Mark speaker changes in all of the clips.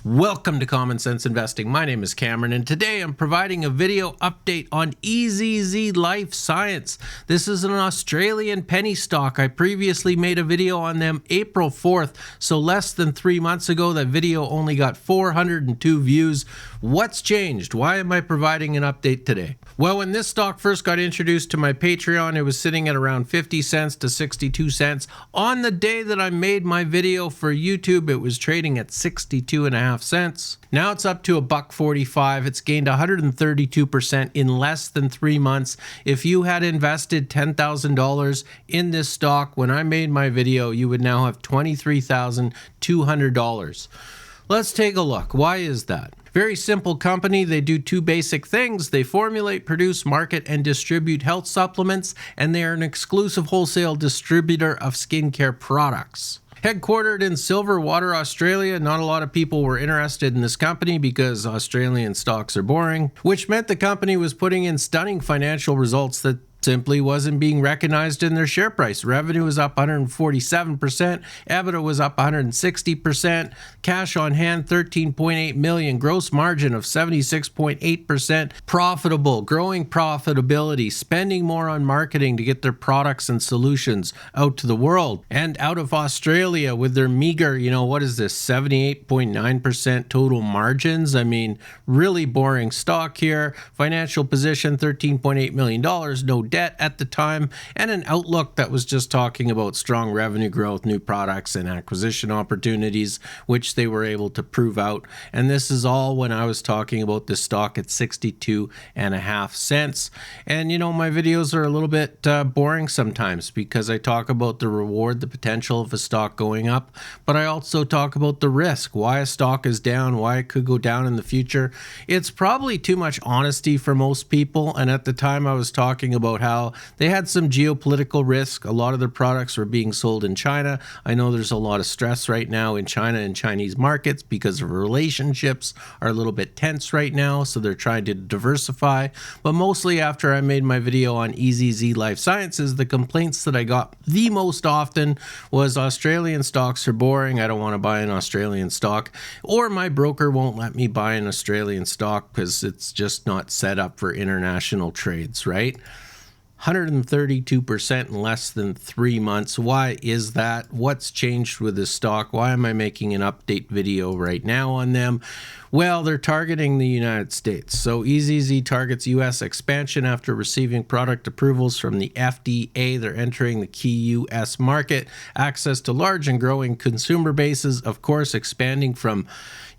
Speaker 1: Welcome to Common Sense Investing. My name is Cameron, and today I'm providing a video update on EZZ Life Science. This is an Australian penny stock. I previously made a video on them April 4th, so less than 3 months ago. That video only got 402 views. What's changed? Why am I providing an update today? Well, when this stock first got introduced to my Patreon, it was sitting at around 50 cents to 62 cents. On the day that I made my video for YouTube, it was trading at 62.5 cents. Now it's up to $1.45. It's gained 132% in less than 3 months. If you had invested $10,000 in this stock when I made my video, you would now have $23,200. Let's take a look. Why is that? Very simple company. They do two basic things. They formulate, produce, market, and distribute health supplements, and they are an exclusive wholesale distributor of skincare products. Headquartered in Silverwater, Australia, not a lot of people were interested in this company because Australian stocks are boring, which meant the company was putting in stunning financial results that simply wasn't being recognized in their share price. Revenue was up 147%, EBITDA was up 160%, cash on hand $13.8 million, gross margin of 76.8%, profitable, growing profitability, spending more on marketing to get their products and solutions out to the world. And out of Australia with their meager, what is this, 78.9% total margins? I mean, really boring stock here. Financial position, $13.8 million, no debt at the time, and an outlook that was just talking about strong revenue growth, new products, and acquisition opportunities, which they were able to prove out. And this is all when I was talking about this stock at 62.5 cents. And my videos are a little bit boring sometimes because I talk about the reward, the potential of a stock going up, but I also talk about the risk, why a stock is down, why it could go down in the future. It's probably too much honesty for most people, and at the time I was talking about how they had some geopolitical risk. A lot of their products were being sold in China. I know there's a lot of stress right now in China and Chinese markets because of relationships are a little bit tense right now, so they're trying to diversify. But mostly after I made my video on EZZ Life Sciences, the complaints that I got the most often was Australian stocks are boring. I don't want to buy an Australian stock, or my broker won't let me buy an Australian stock because it's just not set up for international trades, right? 132% in less than 3 months. Why is that? What's changed with this stock? Why am I making an update video right now on them? Well, they're targeting the United States. So EZZ targets U.S. expansion after receiving product approvals from the FDA. They're entering the key U.S. market, access to large and growing consumer bases, of course, expanding from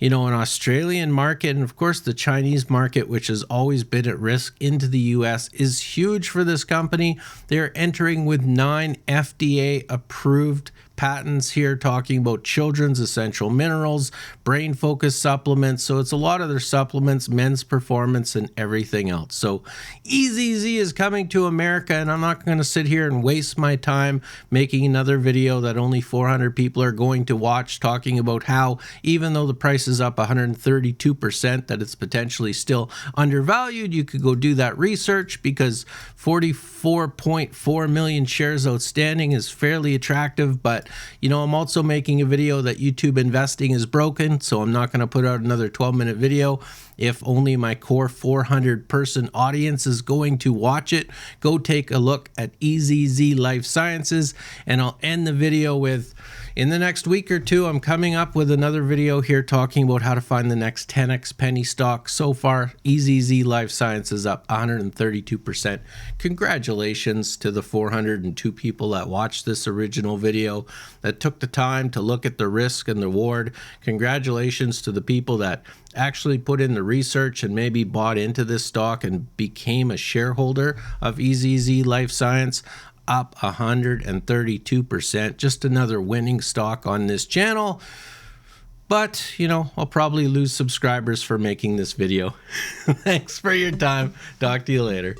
Speaker 1: an Australian market, and of course the Chinese market, which has always been at risk, into the US, is huge for this company. They're entering with 9 FDA approved patents here, talking about children's essential minerals, brain focus supplements. So it's a lot of their supplements, men's performance, and everything else. So EZZ is coming to America, and I'm not going to sit here and waste my time making another video that only 400 people are going to watch, talking about how even though the price is up 132%, that it's potentially still undervalued. You could go do that research because 44.4 million shares outstanding is fairly attractive, but I'm also making a video that YouTube investing is broken, so I'm not going to put out another 12-minute video. If only my core 400-person audience is going to watch it, go take a look at EZZ Life Sciences, and I'll end the video with, in the next week or two, I'm coming up with another video here talking about how to find the next 10x penny stock. So far, EZZ Life Sciences up 132%. Congratulations to the 402 people that watched this original video, that took the time to look at the risk and the reward. Congratulations to the people that actually put in the research and maybe bought into this stock and became a shareholder of EZZ Life Science. Up 132%. Just another winning stock on this channel. But, I'll probably lose subscribers for making this video. Thanks for your time. Talk to you later.